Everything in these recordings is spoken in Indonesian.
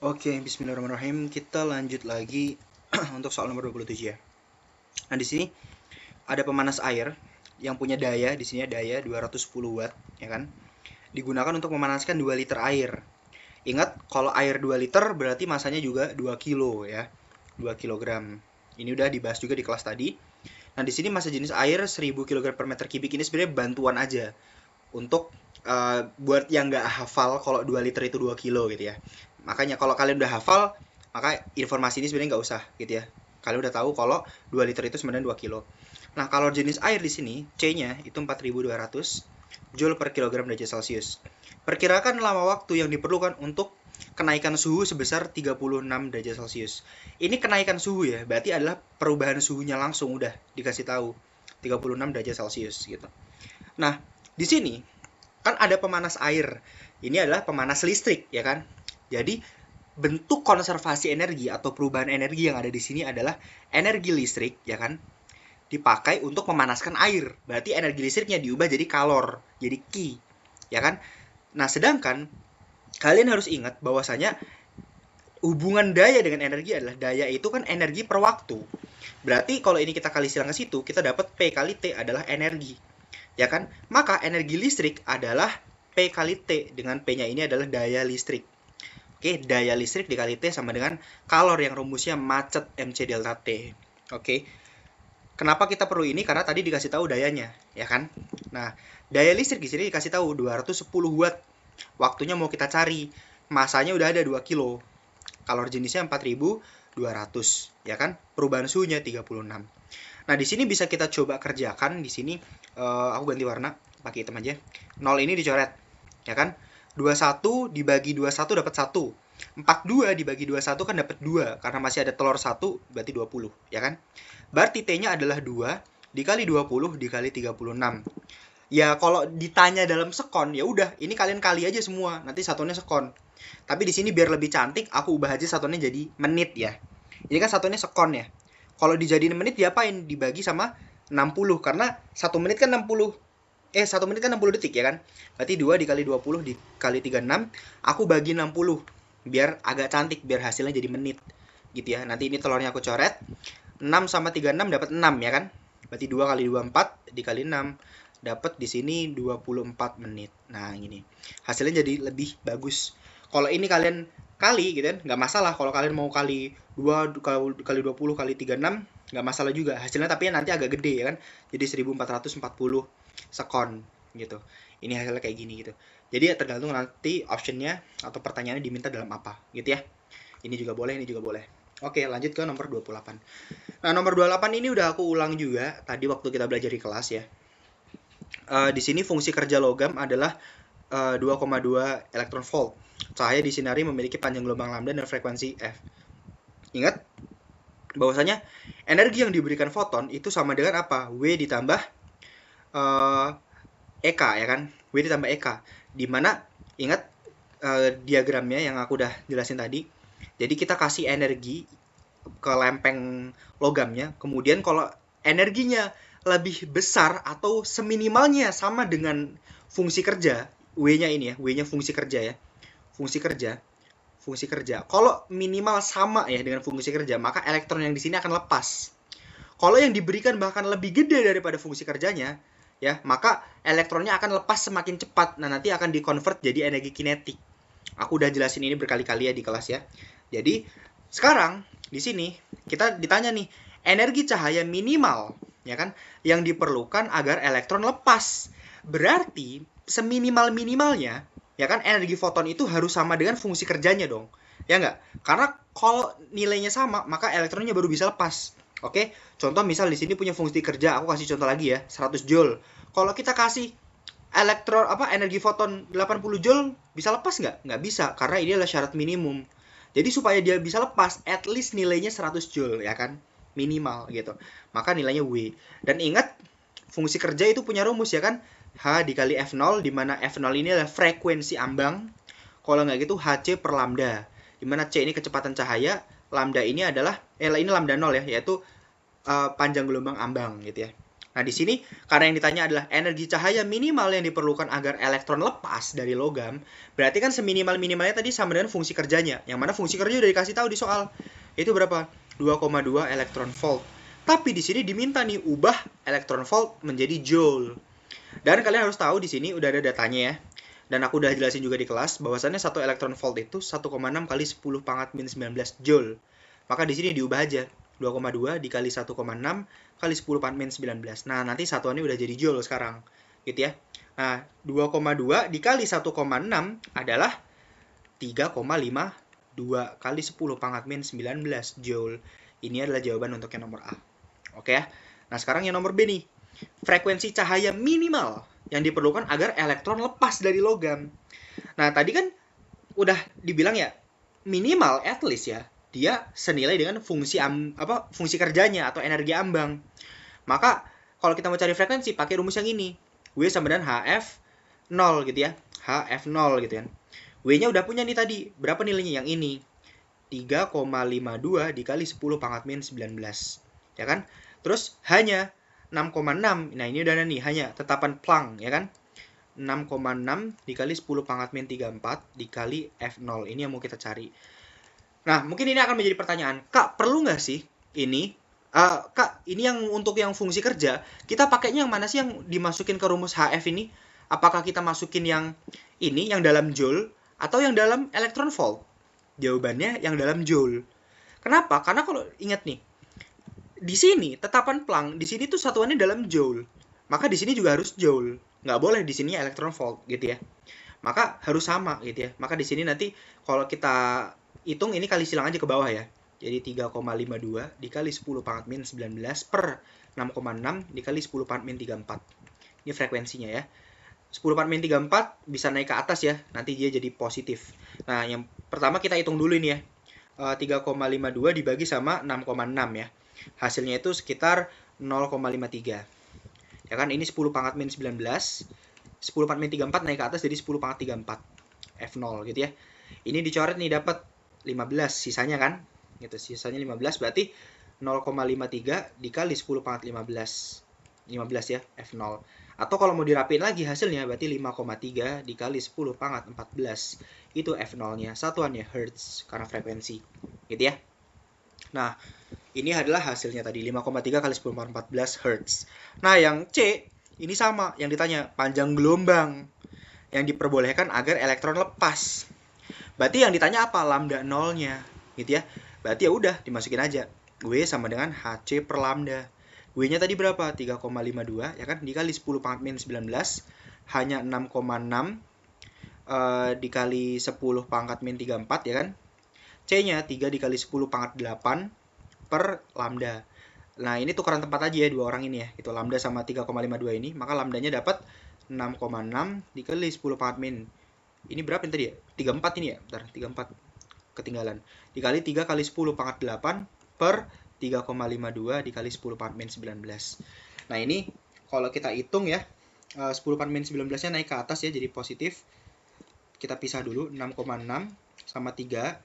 Oke, bismillahirrahmanirrahim. Kita lanjut lagi untuk soal nomor 27 ya. Nah, di sini ada pemanas air yang punya daya, di sini daya 210 watt, ya kan? Digunakan untuk memanaskan 2 liter air. Ingat, kalau air 2 liter berarti masanya juga 2 kilo ya. 2 kilogram. Ini udah dibahas juga di kelas tadi. Nah, di sini massa jenis air 1000 kg per meter kubik ini sebenarnya bantuan aja untuk buat yang nggak hafal kalau 2 liter itu 2 kilo gitu ya. Makanya kalau kalian udah hafal, maka informasi ini sebenarnya nggak usah gitu ya. Kalian udah tahu kalau 2 liter itu sebenarnya 2 kilo. Nah, kalau jenis air di sini, C-nya itu 4200 Joule per kilogram derajat Celcius. Perkirakan lama waktu yang diperlukan untuk kenaikan suhu sebesar 36 derajat Celcius. Ini kenaikan suhu ya, berarti adalah perubahan suhunya langsung udah dikasih tahu 36 derajat Celcius gitu. Nah, di sini kan ada pemanas air. Ini adalah pemanas listrik, ya kan? Jadi bentuk konservasi energi atau perubahan energi yang ada di sini adalah energi listrik, ya kan? Dipakai untuk memanaskan air. Berarti energi listriknya diubah jadi kalor, jadi Ki, ya kan? Nah, sedangkan kalian harus ingat bahwasanya hubungan daya dengan energi adalah daya itu kan energi per waktu. Berarti kalau ini kita kali silang ke situ, kita dapat P kali T adalah energi, ya kan? Maka energi listrik adalah P kali T, dengan P-nya ini adalah daya listrik. Oke, daya listrik dikali T sama dengan kalor yang rumusnya macet MC delta T. Oke. Kenapa kita perlu ini? Karena tadi dikasih tahu dayanya, ya kan? Nah, daya listrik di sini dikasih tahu 210 watt. Waktunya mau kita cari. Masanya udah ada 2 kilo. Kalor jenisnya 4200, ya kan? Perubahan suhunya 36. Nah, di sini bisa kita coba kerjakan. Di sini aku ganti warna, pakai hitam aja. 0 ini dicoret, ya kan? 21 dibagi 21 dapat 1. 42 dibagi 21 kan dapat 2. Karena masih ada telur 1, berarti 20, ya kan? Berarti T-nya adalah 2 dikali 20 dikali 36. Ya, kalau ditanya dalam sekon, ya udah, ini kalian kali aja semua. Nanti satunya sekon. Tapi di sini biar lebih cantik, aku ubah aja satunya jadi menit ya. Ini kan satunya sekon ya. Kalau dijadiin menit diapain? Dibagi sama 60 karena 1 menit kan 60. 1 menit kan 60 detik ya kan? Berarti 2 dikali 20 dikali 36, aku bagi 60 biar agak cantik, biar hasilnya jadi menit. Gitu ya. Nanti ini telurnya aku coret. 6 sama 36 dapat 6 ya kan? Berarti 2 kali 2 4 dikali 6 dapat di sini 24 menit. Nah, ini. Hasilnya jadi lebih bagus. Kalau ini kalian kali gitu kan, nggak masalah. Kalau kalian mau kali 2 kali 20 kali 36 nggak masalah juga. Hasilnya tapi nanti agak gede ya kan. Jadi 1440 sekon gitu. Ini hasilnya kayak gini gitu. Jadi ya tergantung nanti optionnya atau pertanyaannya diminta dalam apa gitu ya. Ini juga boleh, ini juga boleh. Oke, lanjut ke nomor 28. Nah, nomor 28 ini udah aku ulang juga tadi waktu kita belajar di kelas ya. Di sini fungsi kerja logam adalah 2,2 elektron volt. Cahaya di sinari memiliki panjang gelombang lambda dan frekuensi F. Ingat bahwasanya energi yang diberikan foton itu sama dengan apa? W ditambah EK ya kan? W ditambah EK. Dimana ingat diagramnya yang aku udah jelasin tadi. Jadi kita kasih energi ke lempeng logamnya. Kemudian kalau energinya lebih besar atau seminimalnya sama dengan fungsi kerja, W-nya ini ya, W-nya fungsi kerja ya. Fungsi kerja. Fungsi kerja. Kalau minimal sama ya dengan fungsi kerja, maka elektron yang di sini akan lepas. Kalau yang diberikan bahkan lebih gede daripada fungsi kerjanya, ya, maka elektronnya akan lepas semakin cepat. Nah, nanti akan dikonvert jadi energi kinetik. Aku udah jelasin ini berkali-kali ya di kelas ya. Jadi, sekarang di sini kita ditanya nih, energi cahaya minimal ya kan yang diperlukan agar elektron lepas. Berarti seminimal-minimalnya ya kan energi foton itu harus sama dengan fungsi kerjanya dong. Ya enggak? Karena kalau nilainya sama, maka elektronnya baru bisa lepas. Oke, contoh misal di sini punya fungsi kerja, aku kasih contoh lagi ya, 100 joule. Kalau kita kasih energi foton 80 joule bisa lepas nggak? Nggak bisa, karena ini adalah syarat minimum. Jadi supaya dia bisa lepas, at least nilainya 100 joule ya kan, minimal gitu. Maka nilainya W. Dan ingat, fungsi kerja itu punya rumus ya kan, H dikali F0, di mana F0 ini adalah frekuensi ambang. Kalau nggak gitu HC per lambda, di mana C ini kecepatan cahaya, lambda ini adalah ini lambda 0 ya, yaitu panjang gelombang ambang gitu ya. Nah, di sini karena yang ditanya adalah energi cahaya minimal yang diperlukan agar elektron lepas dari logam, berarti kan seminimal-minimalnya tadi sama dengan fungsi kerjanya. Yang mana fungsi kerja udah dikasih tahu di soal. Itu berapa? 2,2 elektron volt. Tapi di sini diminta nih ubah elektron volt menjadi joule. Dan kalian harus tahu di sini udah ada datanya ya. Dan aku udah jelasin juga di kelas bahwasannya 1 elektron volt itu 1,6 kali 10 pangkat min 19 joule. Maka di sini diubah aja. 2,2 dikali 1,6 kali 10 pangkat min 19. Nah, nanti satuannya udah jadi joule sekarang. Gitu ya. Nah, 2,2 dikali 1,6 adalah 3,52 kali 10 pangkat min 19 joule. Ini adalah jawaban untuk yang nomor A. Oke ya. Nah, sekarang yang nomor B nih. Frekuensi cahaya minimal yang diperlukan agar elektron lepas dari logam. Nah, tadi kan udah dibilang ya, minimal at least ya, dia senilai dengan fungsi kerjanya atau energi ambang. Maka kalau kita mau cari frekuensi pakai rumus yang ini. W sama dengan HF 0 gitu ya. HF 0 gitu kan. W-nya udah punya nih tadi. Berapa nilainya yang ini? 3,52 dikali 10 pangkat min 19. Ya kan? Terus hanya 6,6. Nah, ini udah ada nih, hanya tetapan Planck, ya kan? 6,6 dikali 10 pangkat min 34 dikali F0. Ini yang mau kita cari. Nah, mungkin ini akan menjadi pertanyaan. Kak, perlu nggak sih ini? Kak, ini yang untuk yang fungsi kerja, kita pakainya yang mana sih yang dimasukin ke rumus HF ini? Apakah kita masukin yang ini, yang dalam joule, atau yang dalam elektron volt? Jawabannya yang dalam joule. Kenapa? Karena kalau ingat nih, di sini tetapan Planck di sini tuh satuannya dalam joule, maka di sini juga harus joule, nggak boleh di sini elektron volt gitu ya, maka harus sama gitu ya. Maka di sini nanti kalau kita hitung ini kali silang aja ke bawah ya, jadi 3,52 dikali 10 pangkat min 19 per 6,6 dikali 10 pangkat min 34. Ini frekuensinya ya. 10 pangkat min 34 bisa naik ke atas ya, nanti dia jadi positif. Nah, yang pertama kita hitung dulu ini ya, 3,52 dibagi sama 6,6 ya. Hasilnya itu sekitar 0,53. Ya kan, ini 10 pangkat min 19. 10 pangkat min 34 naik ke atas jadi 10 pangkat 34. F0 gitu ya. Ini dicoret nih dapat 15 sisanya kan. Gitu, sisanya 15 berarti 0,53 dikali 10 pangkat 15. 15 ya, F0. Atau kalau mau dirapiin lagi hasilnya berarti 5,3 dikali 10 pangkat 14. Itu F0-nya, satuannya Hertz karena frekuensi. Gitu ya. Nah, ini adalah hasilnya tadi 5,3 kali 10 pangkat 14 Hz. Nah, yang C ini sama yang ditanya, panjang gelombang yang diperbolehkan agar elektron lepas. Berarti yang ditanya apa? Lambda nolnya, gitu ya. Berarti ya udah dimasukin aja. W sama dengan HC per lambda. W-nya tadi berapa? 3,52 ya kan, dikali 10 pangkat min 19 hanya 6,6 dikali 10 pangkat min 34 ya kan. C-nya 3 dikali 10 pangkat 8 per lambda. Nah, ini tukeran tempat aja ya dua orang ini ya. Itu lambda sama 3,52 ini, maka lambdanya dapat 6,6 dikali 10 pangkat min. Ini berapa yang tadi ya? 34 ini ya. Bentar, 34 ketinggalan. Dikali 3 kali 10 pangkat 8 per 3,52 dikali 10 pangkat min 19. Nah, ini kalau kita hitung ya, 10 pangkat min 19-nya naik ke atas ya, jadi positif. Kita pisah dulu, 6,6 sama 3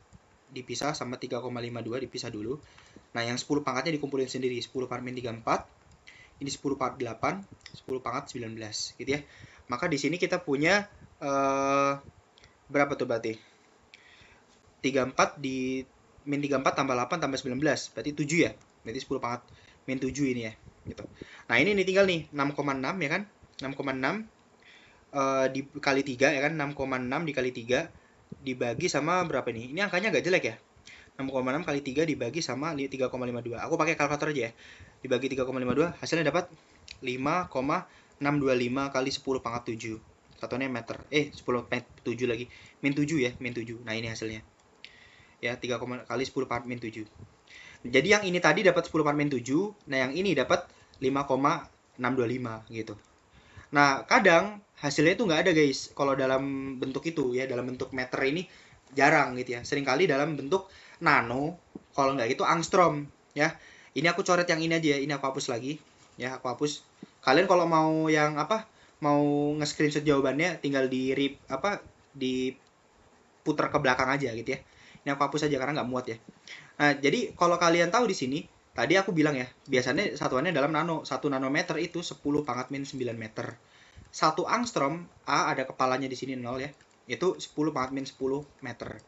dipisah sama 3,52 dipisah dulu. Nah, yang 10 pangkatnya dikumpulin sendiri. 10 pangkat min 34. Ini 10 pangkat 8, 10 pangkat 19 gitu ya. Maka di sini kita punya berapa tuh berarti? 34 di min 34 tambah 8 tambah 19. Berarti 7 ya. Berarti 10 pangkat min 7 ini ya, gitu. Nah, ini tinggal nih 6,6 ya kan? 6,6 dikali 3 ya kan? 6,6 dikali 3 dibagi sama berapa nih? Ini angkanya agak jelek ya. 6,6 kali 3 dibagi sama 3,52. Aku pakai kalkulator aja ya. Dibagi 3,52 hasilnya dapat 5,625 kali 10 pangkat 7. Satuannya meter. 10 7 lagi. Min 7 ya, min 7. Nah, ini hasilnya. Ya, 3 kali 10 pangkat min 7. Jadi yang ini tadi dapat 10 pangkat min 7, nah yang ini dapat 5,625 gitu. Nah, kadang hasilnya itu nggak ada guys, kalau dalam bentuk itu ya, dalam bentuk meter ini jarang gitu ya. Seringkali dalam bentuk nano, kalau nggak gitu angstrom ya. Ini aku coret yang ini aja ya, ini aku hapus lagi ya, aku hapus. Kalian kalau mau yang mau nge-screenshot jawabannya tinggal diputar ke belakang aja gitu ya. Ini aku hapus aja karena nggak muat ya. Nah, jadi kalau kalian tahu di sini Tadi aku bilang ya, biasanya satuannya dalam nano. 1 nanometer itu 10 pangkat min 9 meter. 1 angstrom, A ada kepalanya di sini 0 ya, itu 10 pangkat min 10 meter.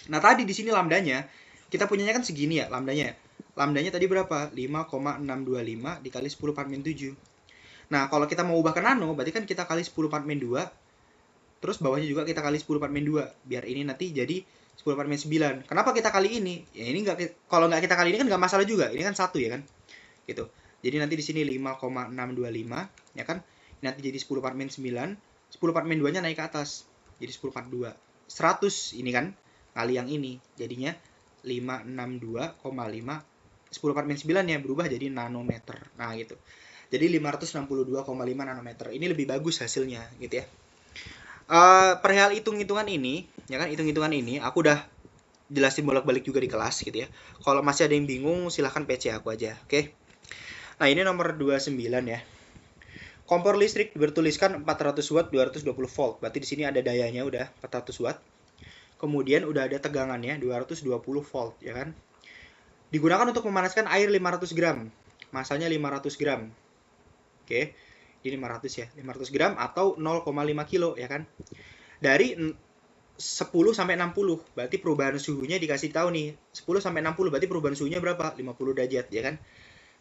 Nah, tadi di sini lambdanya, kita punyanya kan segini ya, lambdanya. Lambdanya tadi berapa? 5,625 dikali 10 pangkat min 7. Nah, kalau kita mau ubah ke nano, berarti kan kita kali 10 pangkat min 2, terus bawahnya juga kita kali 10 pangkat min 2, biar ini nanti jadi 10 pangkat min 9. Kenapa kita kali ini? Ya ini nggak, kalau nggak kita kali ini kan nggak masalah juga, ini kan 1 ya kan? Gitu. Jadi nanti di sini 5,625, ya kan? Nanti jadi 10 pangkat min 9, 10 pangkat min 2-nya naik ke atas. Jadi 10 pangkat 2. 100 ini kan, kali yang ini. Jadinya 562,5, 10 pangkat min 9-nya berubah jadi nanometer. Nah, gitu. Jadi 562,5 nanometer. Ini lebih bagus hasilnya, gitu ya. Perihal hitung-hitungan ini, ya kan, hitung-hitungan ini aku udah jelasin bolak-balik juga di kelas gitu ya. Kalau masih ada yang bingung silahkan PC aku aja, oke? Nah, ini nomor 29 ya. Kompor listrik bertuliskan 400 watt 220 volt. Berarti di sini ada dayanya udah 400 watt. Kemudian udah ada tegangannya 220 volt, ya kan? Digunakan untuk memanaskan air 500 gram. Masanya 500 gram. Oke. Ini 500 ya, 500 gram atau 0,5 kilo ya kan. Dari 10 sampai 60, berarti perubahan suhunya dikasih tahu nih. 10 sampai 60 berarti perubahan suhunya berapa? 50 derajat ya kan.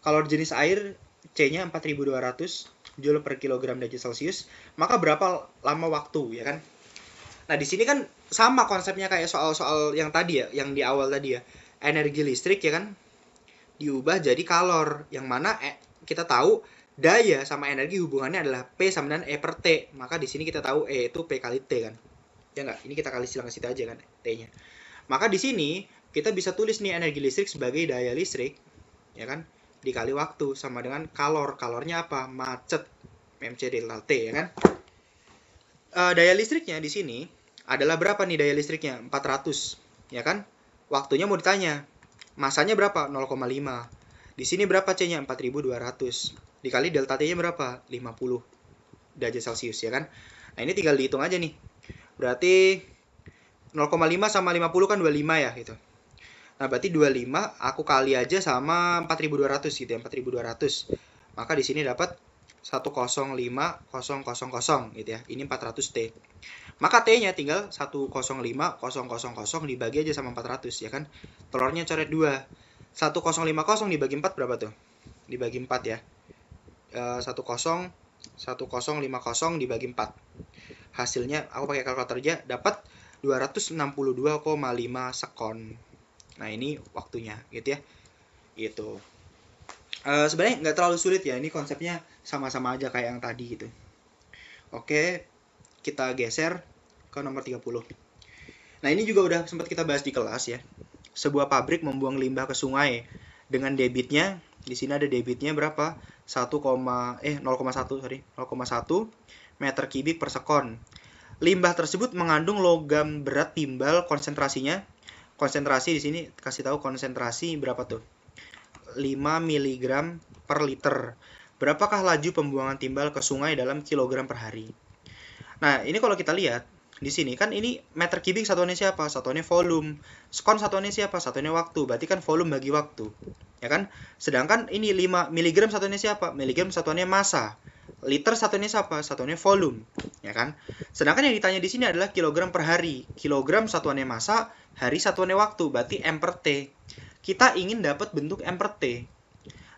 Kalau jenis air C-nya 4200 Joule per kilogram derajat Celcius, maka berapa lama waktu ya kan. Nah, di sini kan sama konsepnya kayak soal-soal yang tadi ya, yang di awal tadi ya. Energi listrik ya kan diubah jadi kalor, yang mana kita tahu daya sama energi hubungannya adalah P sama dengan E per T. Maka di sini kita tahu E itu P kali T kan. Ya nggak? Ini kita kali silang ke situ aja kan T-nya. Maka di sini kita bisa tulis nih energi listrik sebagai daya listrik, ya kan? Dikali waktu sama dengan kalor. Kalornya apa? Macet. MC delta T ya kan? Daya listriknya di sini adalah berapa nih daya listriknya? 400, ya kan? Waktunya mau ditanya. Masanya berapa? 0,5. Di sini berapa C-nya? 4200. Dikali delta T-nya berapa? 50 derajat Celcius ya kan. Nah, ini tinggal dihitung aja nih. Berarti 0,5 sama 50 kan 25 ya gitu. Nah, berarti 25 aku kali aja sama 4200 gitu ya, 4200. Maka di sini dapat 105,000 gitu ya. Ini 400T. Maka T-nya tinggal 105,000 dibagi aja sama 400 ya kan. Telurnya coret 2. 1050 dibagi 4 berapa tuh? Dibagi 4 ya. 1050 dibagi 4. Hasilnya aku pakai kalkulator aja dapat 262,5 sekon. Nah, ini waktunya gitu ya. Gitu. Sebenarnya nggak terlalu sulit ya, ini konsepnya sama-sama aja kayak yang tadi gitu. Oke, kita geser ke nomor 30. Nah, ini juga udah sempat kita bahas di kelas ya. Sebuah pabrik membuang limbah ke sungai dengan debitnya, di sini ada debitnya berapa? 0,1 meter kubik per sekon. Limbah tersebut mengandung logam berat timbal, konsentrasi di sini kasih tahu konsentrasi berapa tuh? 5 mg per liter. Berapakah laju pembuangan timbal ke sungai dalam kilogram per hari? Nah, ini kalau kita lihat di sini kan ini meter kubik satuannya siapa? Satuannya volume. Sekon satuannya siapa? Satuannya waktu. Berarti kan volume bagi waktu. Ya kan? Sedangkan ini 5 mg satuannya siapa? Miligram satuannya massa. Liter satuannya siapa? Satuannya volume. Ya kan? Sedangkan yang ditanya di sini adalah kilogram per hari. Kilogram satuannya massa, hari satuannya waktu. Berarti M per T. Kita ingin dapat bentuk M per T.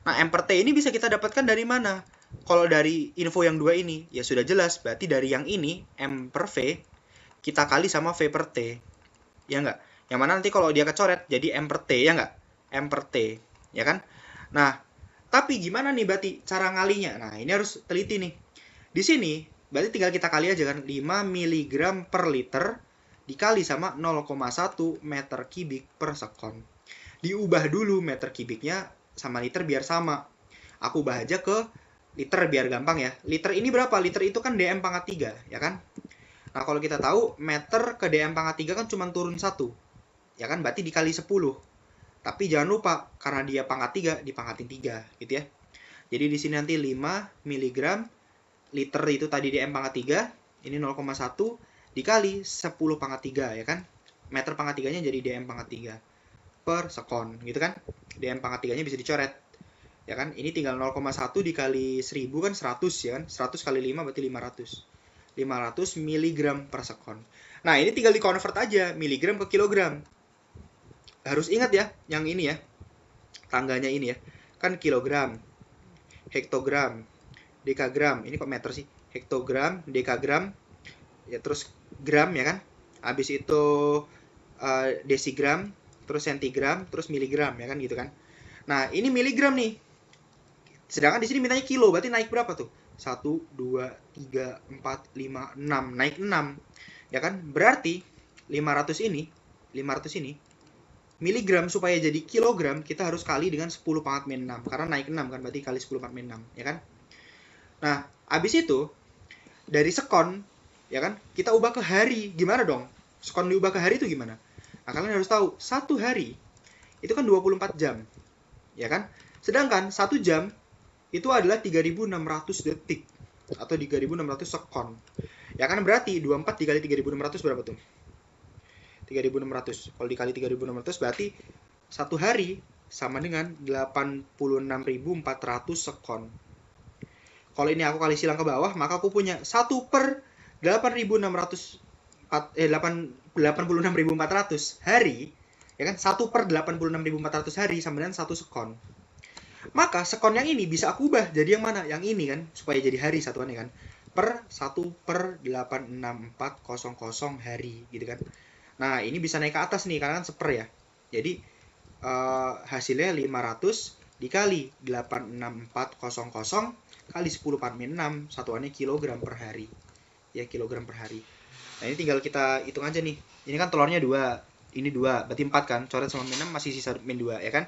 Nah, M per T ini bisa kita dapatkan dari mana? Kalau dari info yang dua ini, ya sudah jelas. Berarti dari yang ini, M per V, kita kali sama V per T. Ya nggak? Yang mana nanti kalau dia kecoret, jadi M per T, ya nggak? M per T, ya kan? Nah, tapi gimana nih berarti cara ngalinya? Nah, ini harus teliti nih. Di sini, berarti tinggal kita kali aja kan. 5 mg per liter dikali sama 0,1 meter kubik per sekon. Diubah dulu meter kubiknya sama liter biar sama. Aku ubah aja ke liter biar gampang ya. Liter ini berapa? Liter itu kan dm pangkat 3, ya kan? Nah, kalau kita tahu meter ke dm pangkat 3 kan cuma turun 1. Ya kan? Berarti dikali 10. Tapi jangan lupa karena dia pangkat 3 dipangkatin 3 gitu ya. Jadi di sini nanti 5 mg liter itu tadi dm pangkat 3, ini 0,1 dikali 10 pangkat 3 ya kan? Meter pangkat 3-nya jadi dm pangkat 3. per sekon gitu kan. dm pangkat 3 nya bisa dicoret ya kan. Ini tinggal 0,1 dikali 1000 kan 100 ya kan. 100 kali 5 berarti 500 miligram per sekon. Nah ini tinggal di convert aja miligram ke kilogram. Harus ingat ya yang ini ya, tangganya ini ya kan, kilogram, hektogram, dekagram. Ini kok meter sih? Hektogram, dekagram, ya terus gram ya kan. Habis itu desigram, terus sentigram, terus miligram ya kan gitu kan. Nah ini miligram nih. Sedangkan di sini mintanya kilo, berarti naik berapa tuh? 1, 2, 3, 4, 5, 6. Naik 6. Ya kan? Berarti 500 ini miligram supaya jadi kilogram kita harus kali dengan 10 pangkat min 6 karena naik 6 kan, berarti kali 10 pangkat min 6 ya kan. Nah abis itu dari sekon ya kan kita ubah ke hari. Gimana dong sekon diubah ke hari itu gimana? Nah kalian harus tahu satu hari itu kan 24 jam ya kan, sedangkan 1 jam itu adalah 3600 detik atau 3600 sekon ya kan. Berarti 24 dikali 3600 berapa tuh? 3600. Kalau dikali 3600 berarti satu hari sama dengan 86.400 sekon. Kalau ini aku kali silang ke bawah, maka aku punya 1 per 86.400 hari, ya kan? 1 per 86.400 hari sama dengan 1 sekon. Maka sekon yang ini bisa aku ubah jadi yang mana? Yang ini kan, supaya jadi hari satuannya kan. Per 1 per 86400 hari gitu kan. Nah, ini bisa naik ke atas nih, karena kan seper ya. Jadi, hasilnya 500 dikali 86400 kali 10 per min 6, satuannya kilogram per hari. Ya, kilogram per hari. Nah, ini tinggal kita hitung aja nih. Ini kan telurnya 2, ini 2, berarti 4 kan. Coret sama min 6 masih sisa min 2, ya kan?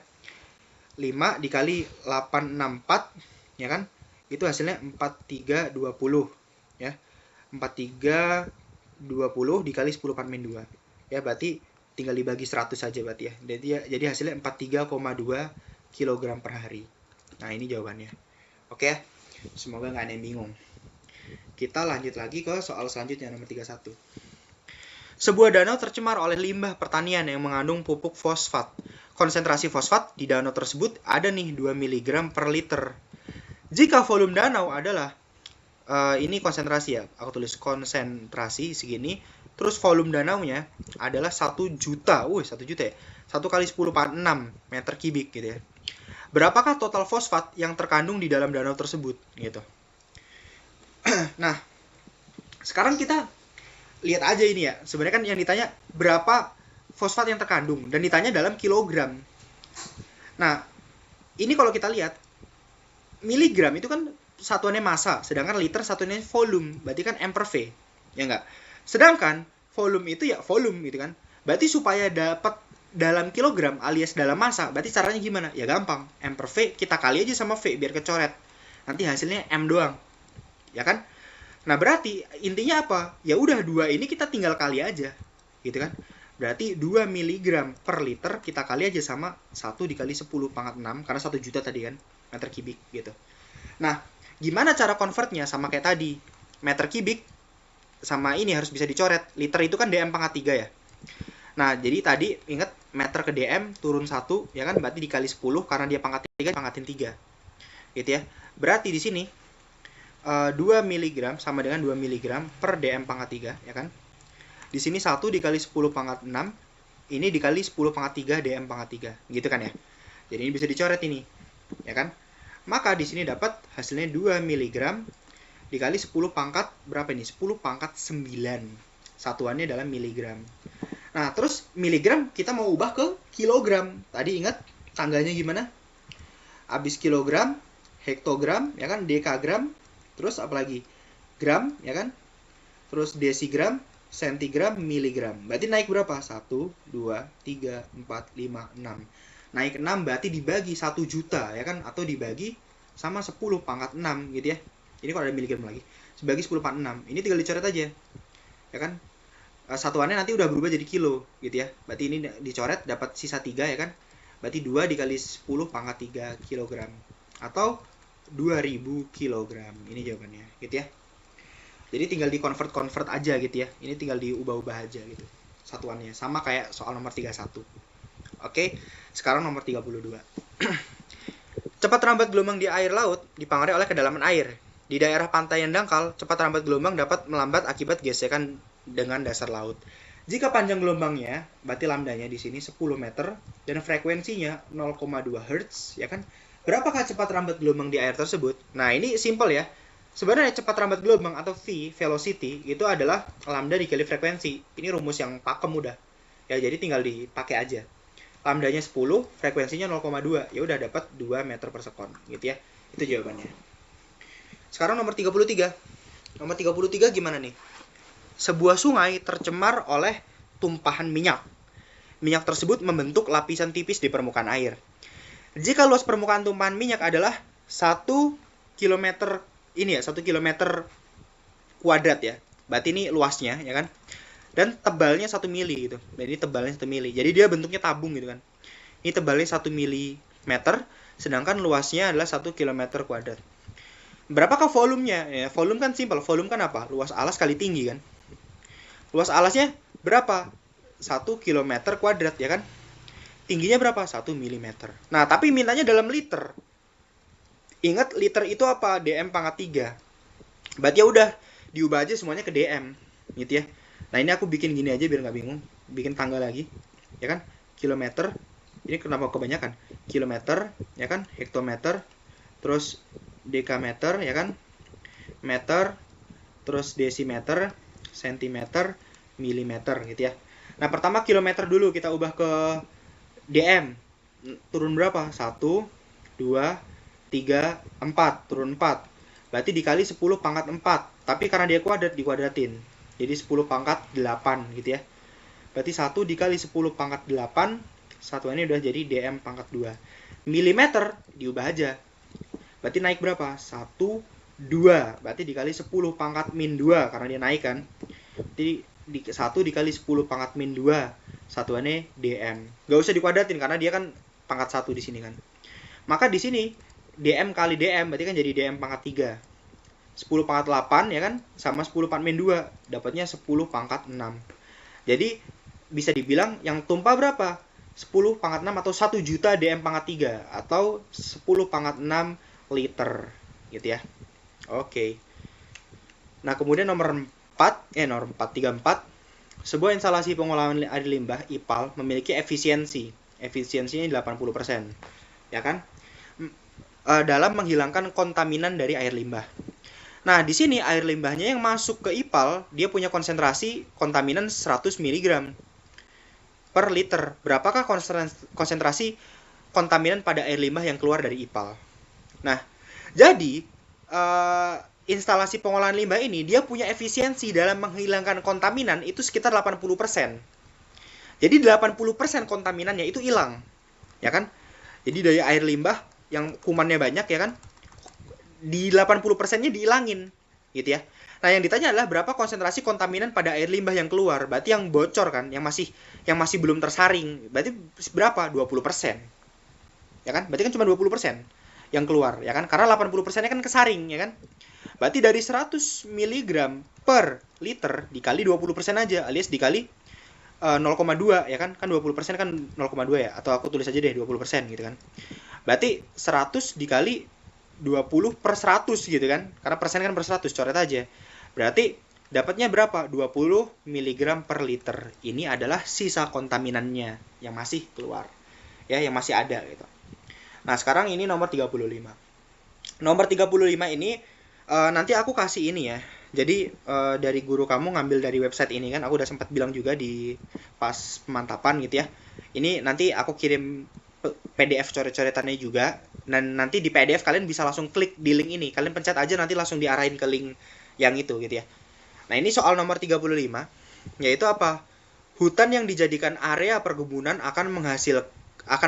5 dikali 864, ya kan? Itu hasilnya 4320, ya. 4320 dikali 10 per min 2. Ya berarti tinggal dibagi 100 saja berarti ya. Jadi hasilnya 43,2 kg per hari. Nah ini jawabannya. Oke, semoga nggak ada yang bingung. Kita lanjut lagi ke soal selanjutnya nomor 31. Sebuah danau tercemar oleh limbah pertanian yang mengandung pupuk fosfat. Konsentrasi fosfat di danau tersebut ada nih 2 mg per liter. Jika volume danau adalah ini konsentrasi ya, aku tulis konsentrasi segini, terus volume danaunya adalah 1 juta, 1 juta ya, 1 kali 10 per 6 meter kubik gitu ya. Berapakah total fosfat yang terkandung di dalam danau tersebut gitu. Nah, sekarang kita lihat aja ini ya, sebenarnya kan yang ditanya berapa fosfat yang terkandung, dan ditanya dalam kilogram. Nah, ini kalau kita lihat, miligram itu kan satuannya massa, sedangkan liter satuannya volume, berarti kan M per V, ya enggak? Sedangkan volume itu ya volume gitu kan. Berarti supaya dapat dalam kilogram alias dalam massa, berarti caranya gimana? Ya gampang, M per V kita kali aja sama V biar kecoret. Nanti hasilnya M doang. Ya kan? Nah, berarti intinya apa? Ya udah 2 ini kita tinggal kali aja. Gitu kan? Berarti 2 mg per liter kita kali aja sama 1 dikali 10 pangkat 6 karena 1 juta tadi kan meter kubik gitu. Nah, gimana cara convertnya? Sama kayak tadi, meter kubik sama ini harus bisa dicoret. Liter itu kan dm pangkat 3 ya. Nah, jadi tadi ingat meter ke dm turun 1 ya kan, berarti dikali 10 karena dia pangkat 3 pangkatin 3. Gitu ya. Berarti di sini 2 mg sama dengan 2 mg per dm pangkat 3 ya kan. Di sini 1 dikali 10 pangkat 6, ini dikali 10 pangkat 3 dm pangkat 3. Gitu kan ya. Jadi ini bisa dicoret ini. Ya kan? Maka di sini dapat hasilnya 2 mg dikali 10 pangkat berapa ini? 10 pangkat 9. Satuannya adalah miligram. Nah, terus miligram kita mau ubah ke kilogram. Tadi ingat tangganya gimana? Habis kilogram, hektogram, ya kan, dekagram, terus apa lagi? Gram, ya kan? Terus desigram, sentigram, miligram. Berarti naik berapa? 1, 2, 3, 4, 5, 6. Naik 6 berarti dibagi 1 juta ya kan, atau dibagi sama 10 pangkat 6 gitu ya. Ini kalau ada miligram lagi. Dibagi 10 pangkat 6. Ini tinggal dicoret aja. Ya kan? Satuannya nanti udah berubah jadi kilo gitu ya. Berarti ini dicoret dapat sisa 3 ya kan. Berarti 2 dikali 10 pangkat 3 kilogram atau 2000 kilogram. Ini jawabannya gitu ya. Jadi tinggal di-convert aja gitu ya. Ini tinggal diubah-ubah aja gitu satuannya. Sama kayak soal nomor 31. Oke, sekarang nomor 32. Cepat rambat gelombang di air laut dipengaruhi oleh kedalaman air. Di daerah pantai yang dangkal, cepat rambat gelombang dapat melambat akibat gesekan dengan dasar laut. Jika panjang gelombangnya, berarti lambdanya di sini 10 meter dan frekuensinya 0,2 Hz, ya kan? Berapakah cepat rambat gelombang di air tersebut? Nah, ini simple ya. Sebenarnya cepat rambat gelombang atau V, velocity, itu adalah lambda dikali frekuensi. Ini rumus yang pakem udah. Ya, jadi tinggal dipakai aja. Lambdanya 10, frekuensinya 0,2. Ya udah dapat 2 meter per sekon, gitu ya. Itu jawabannya. Sekarang nomor 33. Nomor 33 gimana nih? Sebuah sungai tercemar oleh tumpahan minyak. Minyak tersebut membentuk lapisan tipis di permukaan air. Jika luas permukaan tumpahan minyak adalah 1 km ini ya, 1 km kuadrat ya. Berarti ini luasnya ya kan? Dan tebalnya 1 mili gitu. Jadi tebalnya 1 mili. Jadi dia bentuknya tabung gitu kan. Ini tebalnya 1 mm, sedangkan luasnya adalah 1 km kuadrat. Berapakah volumenya? Ya, volume kan simpel. Volume kan apa? Luas alas kali tinggi kan. Luas alasnya berapa? 1 km kuadrat ya kan. Tingginya berapa? 1 mm. Nah, tapi mintanya dalam liter. Ingat liter itu apa? dm pangkat 3. Berarti ya udah diubah aja semuanya ke dm gitu ya. Nah, ini aku bikin gini aja biar nggak bingung. Bikin tangga lagi. Ya kan? Kilometer. Ini kenapa kebanyakan? Kilometer, ya kan? Hektometer. Terus dekameter, ya kan? Meter. Terus desimeter, sentimeter, milimeter gitu ya. Nah, pertama kilometer dulu kita ubah ke dm. Turun berapa? 1, 2, 3, 4. Turun 4. Berarti dikali 10 pangkat 4. Tapi karena dia kuadrat, dikuadratin. Jadi 10 pangkat 8 gitu ya. Berarti 1 dikali 10 pangkat 8. Satuannya udah jadi dm pangkat 2. Milimeter diubah aja. Berarti naik berapa? 1, 2. Berarti dikali 10 pangkat min 2. Karena dia naik kan. Jadi 1 dikali 10 pangkat min 2. Satuannya dm. Gak usah dikuadratin karena dia kan pangkat 1 di sini kan. Maka di sini dm kali dm berarti kan jadi dm pangkat 3. 10 pangkat 8 ya kan sama 10 pangkat min 2 dapatnya 10 pangkat 6. Jadi bisa dibilang yang tumpah berapa? 10 pangkat 6 atau 1 juta dm pangkat 3 atau 10 pangkat 6 liter gitu ya. Oke. Nah, kemudian nomor 34. Sebuah instalasi pengolahan air limbah IPAL memiliki efisiensinya 80%. Ya kan? Dalam menghilangkan kontaminan dari air limbah. Nah, di sini air limbahnya yang masuk ke IPAL, dia punya konsentrasi kontaminan 100 mg per liter. Berapakah konsentrasi kontaminan pada air limbah yang keluar dari IPAL? Nah, jadi instalasi pengolahan limbah ini, dia punya efisiensi dalam menghilangkan kontaminan itu sekitar 80%. Jadi 80% kontaminannya itu hilang. Ya kan? Jadi dari air limbah yang kumannya banyak ya kan, di 80%-nya dihilangin gitu ya. Nah, yang ditanya adalah berapa konsentrasi kontaminan pada air limbah yang keluar. Berarti yang bocor kan, yang masih belum tersaring. Berarti berapa? 20%. Ya kan? Berarti kan cuma 20% yang keluar, ya kan? Karena 80%-nya kan kesaring, ya kan? Berarti dari 100 mg per liter dikali 20% aja, alias dikali 0,2 ya kan? Kan 20% kan 0,2 ya, atau aku tulis aja deh 20% gitu kan. Berarti 100 dikali 20 per 100 gitu kan. Karena persen kan per 100, coret aja. Berarti dapatnya berapa? 20 mg per liter. Ini adalah sisa kontaminannya yang masih keluar. Ya, yang masih ada gitu. Nah, sekarang ini nomor 35. Nomor 35 ini nanti aku kasih ini ya. Jadi dari guru kamu ngambil dari website ini kan. Aku udah sempat bilang juga di pas pemantapan gitu ya. Ini nanti aku kirim PDF coret-coretannya juga. Dan nanti di PDF kalian bisa langsung klik di link ini. Kalian pencet aja nanti langsung diarahin ke link yang itu gitu ya. Nah, ini soal nomor 35. Yaitu apa? Hutan yang dijadikan area perkebunan akan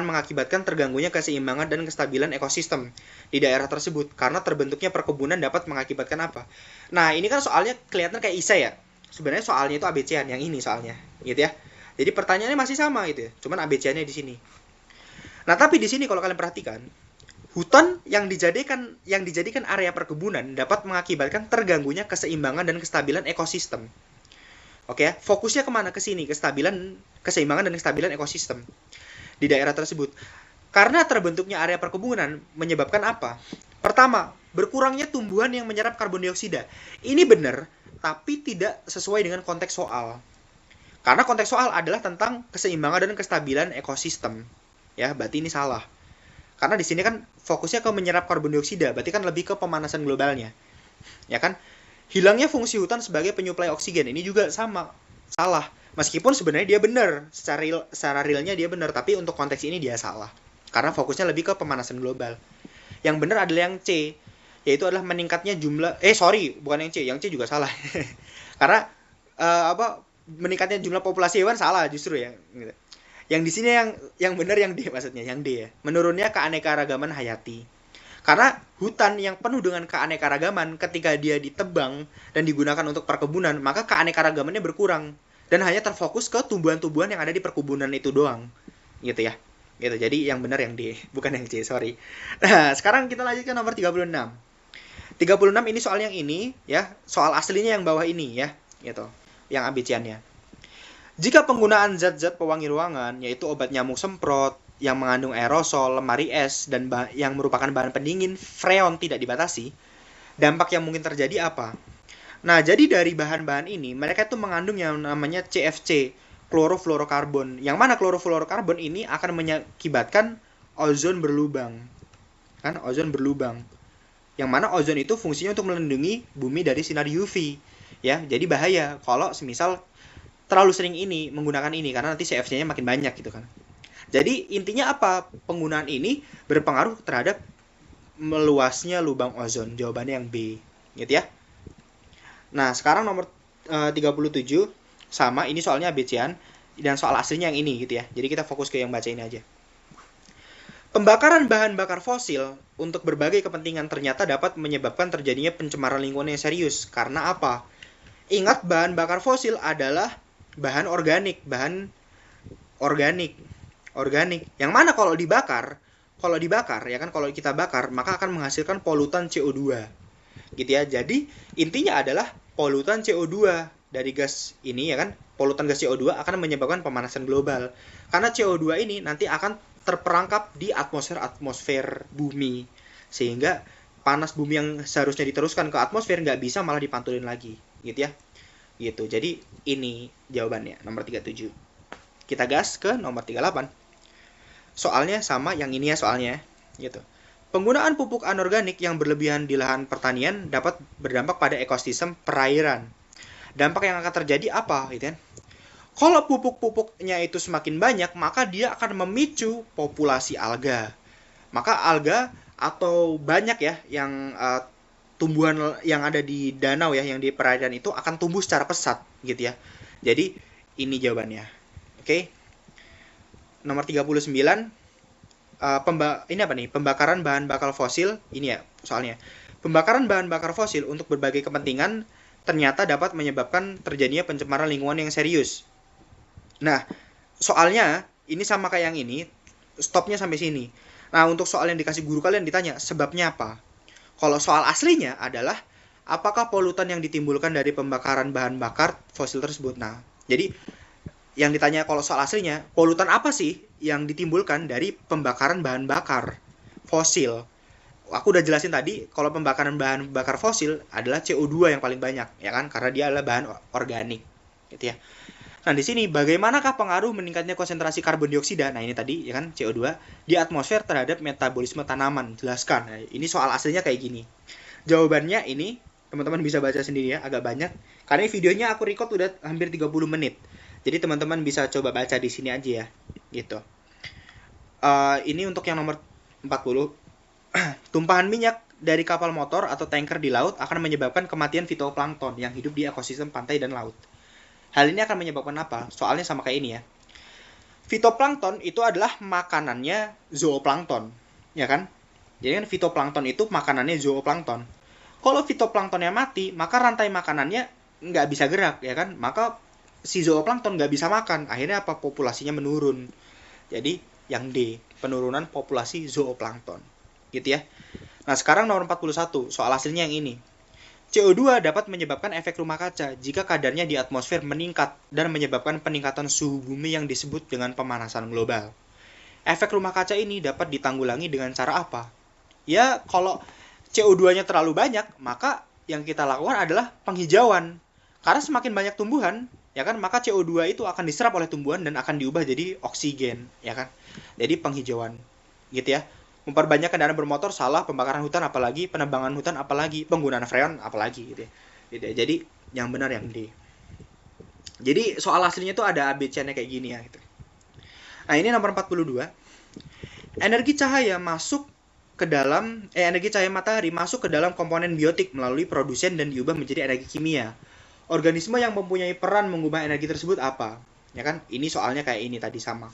mengakibatkan terganggunya keseimbangan dan kestabilan ekosistem di daerah tersebut. Karena terbentuknya perkebunan dapat mengakibatkan apa? Nah, ini kan soalnya kelihatan kayak isai ya. Sebenarnya soalnya itu ABC-an yang ini soalnya, gitu ya. Jadi pertanyaannya masih sama gitu ya. Cuman ABC-annya di sini. Nah, tapi di sini kalau kalian perhatikan, hutan yang dijadikan area perkebunan dapat mengakibatkan terganggunya keseimbangan dan kestabilan ekosistem. Oke ya, fokusnya kemana? Ke sini, keseimbangan dan kestabilan ekosistem. di daerah tersebut. Karena terbentuknya area perkebunan menyebabkan apa? Pertama, berkurangnya tumbuhan yang menyerap karbon dioksida. Ini benar, tapi tidak sesuai dengan konteks soal. Karena konteks soal adalah tentang keseimbangan dan kestabilan ekosistem. Ya, berarti ini salah. Karena di sini kan fokusnya ke menyerap karbon dioksida, berarti kan lebih ke pemanasan globalnya. Ya kan? Hilangnya fungsi hutan sebagai penyuplai oksigen, ini juga sama. Salah. Meskipun sebenarnya dia benar, secara realnya dia benar, tapi untuk konteks ini dia salah. Karena fokusnya lebih ke pemanasan global. Yang benar adalah yang C, yaitu adalah meningkatnya jumlah bukan yang C juga salah. Karena meningkatnya jumlah populasi hewan salah justru ya. Yang di sini yang benar yang D maksudnya, yang D ya. Menurunnya keanekaragaman hayati. Karena hutan yang penuh dengan keanekaragaman ketika dia ditebang dan digunakan untuk perkebunan, maka keanekaragamannya berkurang dan hanya terfokus ke tumbuhan-tumbuhan yang ada di perkebunan itu doang. Gitu ya. Gitu. Jadi yang benar yang D, bukan yang C, sorry. Nah, sekarang kita lanjut ke nomor 36. 36 ini soal yang ini ya, soal aslinya yang bawah ini ya, gitu. Yang ABC-annya. Jika penggunaan zat-zat pewangi ruangan, yaitu obat nyamuk semprot, yang mengandung aerosol, lemari es, dan yang merupakan bahan pendingin, freon tidak dibatasi, dampak yang mungkin terjadi apa? Nah, jadi dari bahan-bahan ini, mereka itu mengandung yang namanya CFC, klorofluorokarbon. Yang mana klorofluorokarbon ini akan mengakibatkan ozon berlubang. Kan, ozon berlubang. Yang mana ozon itu fungsinya untuk melindungi bumi dari sinar UV. Ya, jadi bahaya kalau semisal terlalu sering ini menggunakan ini karena nanti CFC-nya makin banyak gitu kan. Jadi intinya apa? Penggunaan ini berpengaruh terhadap meluasnya lubang ozon. Jawabannya yang B, gitu ya. Nah, sekarang nomor 37 sama ini soalnya ABC-an dan soal aslinya yang ini gitu ya. Jadi kita fokus ke yang baca ini aja. Pembakaran bahan bakar fosil untuk berbagai kepentingan ternyata dapat menyebabkan terjadinya pencemaran lingkungan yang serius. Karena apa? Ingat, bahan bakar fosil adalah bahan organik. Yang mana kalau dibakar ya kan, kalau kita bakar maka akan menghasilkan polutan CO2. Gitu ya. Jadi intinya adalah polutan CO2 dari gas ini ya kan, polutan gas CO2 akan menyebabkan pemanasan global. Karena CO2 ini nanti akan terperangkap di atmosfer bumi, sehingga panas bumi yang seharusnya diteruskan ke atmosfer nggak bisa, malah dipantulin lagi, gitu ya. Gitu. Jadi ini jawabannya nomor 37. Kita gas ke nomor 38. Soalnya sama yang ini ya soalnya, gitu. Penggunaan pupuk anorganik yang berlebihan di lahan pertanian dapat berdampak pada ekosistem perairan. Dampak yang akan terjadi apa, gitu kan? Kalau pupuk-pupuknya itu semakin banyak, maka dia akan memicu populasi alga. Maka alga atau banyak ya yang tumbuhan yang ada di danau ya, yang di perairan itu akan tumbuh secara pesat gitu ya. Jadi ini jawabannya. Oke. Nomor 39 ini apa nih? Pembakaran bahan bakar fosil. Ini ya soalnya. Pembakaran bahan bakar fosil untuk berbagai kepentingan ternyata dapat menyebabkan terjadinya pencemaran lingkungan yang serius. Nah, soalnya ini sama kayak yang ini, stopnya sampai sini. Nah, untuk soal yang dikasih guru kalian ditanya, sebabnya apa? Kalau soal aslinya adalah, apakah polutan yang ditimbulkan dari pembakaran bahan bakar fosil tersebut? Nah, jadi yang ditanya kalau soal aslinya, polutan apa sih yang ditimbulkan dari pembakaran bahan bakar fosil? Aku udah jelasin tadi, kalau pembakaran bahan bakar fosil adalah CO2 yang paling banyak, ya kan? Karena dia adalah bahan organik, gitu ya. Nah, di sini bagaimanakah pengaruh meningkatnya konsentrasi karbon dioksida? Nah, ini tadi ya kan CO2 di atmosfer terhadap metabolisme tanaman. Jelaskan. Nah, ini soal aslinya kayak gini. Jawabannya ini teman-teman bisa baca sendiri ya, agak banyak. Karena videonya aku record udah hampir 30 menit. Jadi teman-teman bisa coba baca di sini aja ya. Gitu. Ini untuk yang nomor 40. Tumpahan minyak dari kapal motor atau tanker di laut akan menyebabkan kematian fitoplankton yang hidup di ekosistem pantai dan laut. Hal ini akan menyebabkan apa? Soalnya sama kayak ini ya. Fitoplankton itu adalah makanannya zooplankton, ya kan? Jadi kan fitoplankton itu makanannya zooplankton. Kalau fitoplanktonnya mati, maka rantai makanannya nggak bisa gerak, ya kan? Maka si zooplankton nggak bisa makan. Akhirnya apa? Populasinya menurun. Jadi yang D, penurunan populasi zooplankton. Gitu ya. Nah, sekarang nomor 41, soal hasilnya yang ini. CO2 dapat menyebabkan efek rumah kaca jika kadarnya di atmosfer meningkat dan menyebabkan peningkatan suhu bumi yang disebut dengan pemanasan global. efek rumah kaca ini dapat ditanggulangi dengan cara apa? Ya, kalau CO2-nya terlalu banyak, maka yang kita lakukan adalah penghijauan. Karena semakin banyak tumbuhan, ya kan, maka CO2 itu akan diserap oleh tumbuhan dan akan diubah jadi oksigen, ya kan. Jadi penghijauan, gitu ya. Memperbanyak kendaraan bermotor salah, pembakaran hutan apalagi, penebangan hutan apalagi, penggunaan freon apalagi, gitu ya. Gitu ya. Jadi yang benar yang D. Jadi soal aslinya tuh ada ABC-nya kayak gini ya, gitu. Nah, ini nomor 42. Energi cahaya matahari masuk ke dalam komponen biotik melalui produsen dan diubah menjadi energi kimia. Organisme yang mempunyai peran mengubah energi tersebut apa? Ya kan? Ini soalnya kayak ini tadi sama.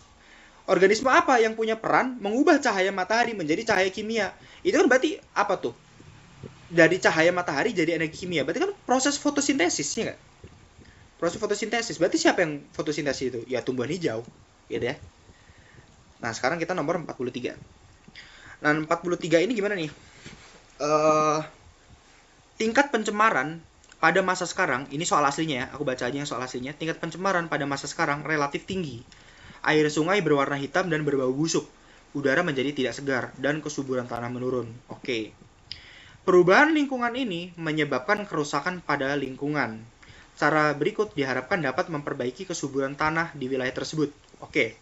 Organisme apa yang punya peran mengubah cahaya matahari menjadi cahaya kimia? Itu kan berarti apa tuh? Dari cahaya matahari jadi energi kimia. Berarti kan proses fotosintesis, ya nggak? Proses fotosintesis. Berarti siapa yang fotosintesis itu? Ya tumbuhan hijau, gitu ya. Nah, sekarang kita nomor 43. Nah, 43 ini gimana nih? Tingkat pencemaran pada masa sekarang, ini soal aslinya ya, aku baca aja yang soal aslinya. Tingkat pencemaran pada masa sekarang relatif tinggi. Air sungai berwarna hitam dan berbau busuk. Udara menjadi tidak segar dan kesuburan tanah menurun. Oke. Perubahan lingkungan ini menyebabkan kerusakan pada lingkungan. Cara berikut diharapkan dapat memperbaiki kesuburan tanah di wilayah tersebut. Oke.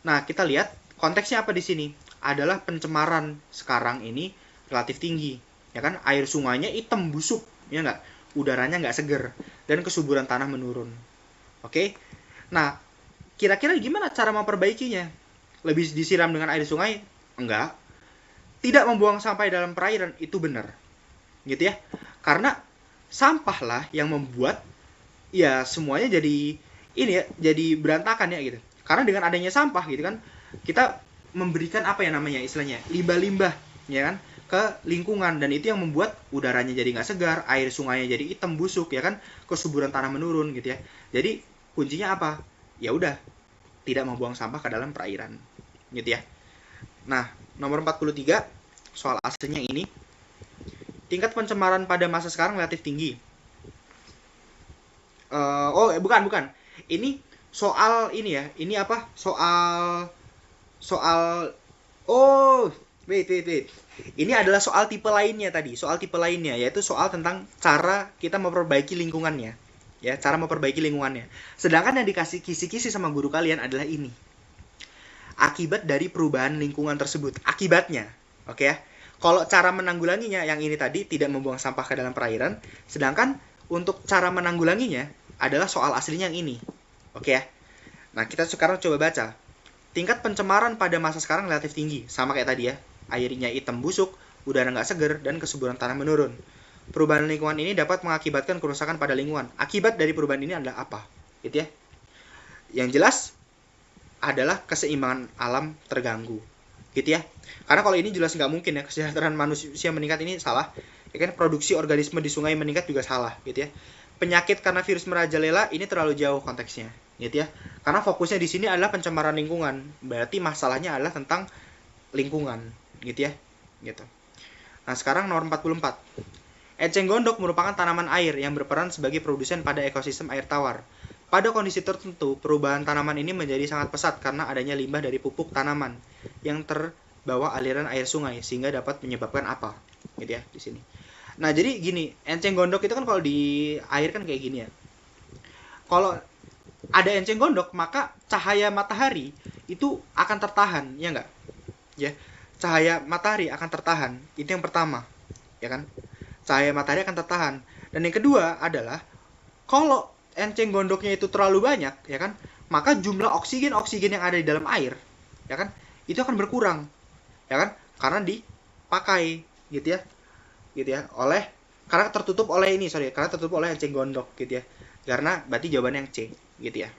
Nah, kita lihat konteksnya apa di sini? Adalah pencemaran sekarang ini relatif tinggi, ya kan? Air sungainya hitam busuk, ya nggak? Udaranya nggak seger dan kesuburan tanah menurun. Oke? Nah, kira-kira gimana cara memperbaikinya? Lebih disiram dengan air sungai? Enggak. Tidak membuang sampah dalam perairan, itu benar, gitu ya? Karena sampah lah yang membuat ya semuanya jadi ini ya, jadi berantakan ya gitu. Karena dengan adanya sampah gitu kan, kita memberikan apa ya namanya istilahnya, limbah-limbah ya kan ke lingkungan, dan itu yang membuat udaranya jadi nggak segar, air sungainya jadi hitam busuk ya kan, kesuburan tanah menurun gitu ya. Jadi kuncinya apa? Ya udah, tidak membuang sampah ke dalam perairan gitu ya. Nah, nomor 43 soal aslinya ini, tingkat pencemaran pada masa sekarang relatif tinggi. Bukan. Ini soal ini ya. Ini apa? Wait. Ini adalah soal tipe lainnya tadi. Soal tipe lainnya yaitu soal tentang cara kita memperbaiki lingkungannya. Ya, cara memperbaiki lingkungannya. Sedangkan yang dikasih kisi-kisi sama guru kalian adalah ini. Akibat dari perubahan lingkungan tersebut. Akibatnya. Oke ya. Kalau cara menanggulanginya yang ini tadi, tidak membuang sampah ke dalam perairan. Sedangkan untuk cara menanggulanginya adalah soal aslinya yang ini. Oke ya. Nah, kita sekarang coba baca. Tingkat pencemaran pada masa sekarang relatif tinggi. Sama kayak tadi ya. Airnya hitam busuk, udara nggak seger, dan kesuburan tanah menurun. Perubahan lingkungan ini dapat mengakibatkan kerusakan pada lingkungan. Akibat dari perubahan ini adalah apa? Gitu ya. Yang jelas adalah keseimbangan alam terganggu. Gitu ya. Karena kalau ini jelas nggak mungkin ya, kesejahteraan manusia meningkat ini salah. Ya kan, produksi organisme di sungai meningkat juga salah, gitu ya. Penyakit karena virus merajalela ini terlalu jauh konteksnya, gitu ya. Karena fokusnya di sini adalah pencemaran lingkungan. Berarti masalahnya adalah tentang lingkungan, gitu ya. Gitu. Nah, sekarang nomor 44. Eceng gondok merupakan tanaman air yang berperan sebagai produsen pada ekosistem air tawar. Pada kondisi tertentu, perubahan tanaman ini menjadi sangat pesat karena adanya limbah dari pupuk tanaman yang terbawa aliran air sungai, sehingga dapat menyebabkan apa? Gitu ya, di sini. Nah, jadi gini, enceng gondok itu kan kalau di air kan kayak gini ya. Kalau ada enceng gondok, maka cahaya matahari itu akan tertahan, ya enggak? Ya, cahaya matahari akan tertahan. Itu yang pertama, ya kan? Cahaya matahari akan tertahan. Dan yang kedua adalah kalau enceng gondoknya itu terlalu banyak, ya kan? Maka jumlah oksigen yang ada di dalam air, ya kan? Itu akan berkurang, ya kan? Karena dipakai gitu ya, karena tertutup oleh enceng gondok gitu ya. Karena berarti jawabannya yang C gitu ya.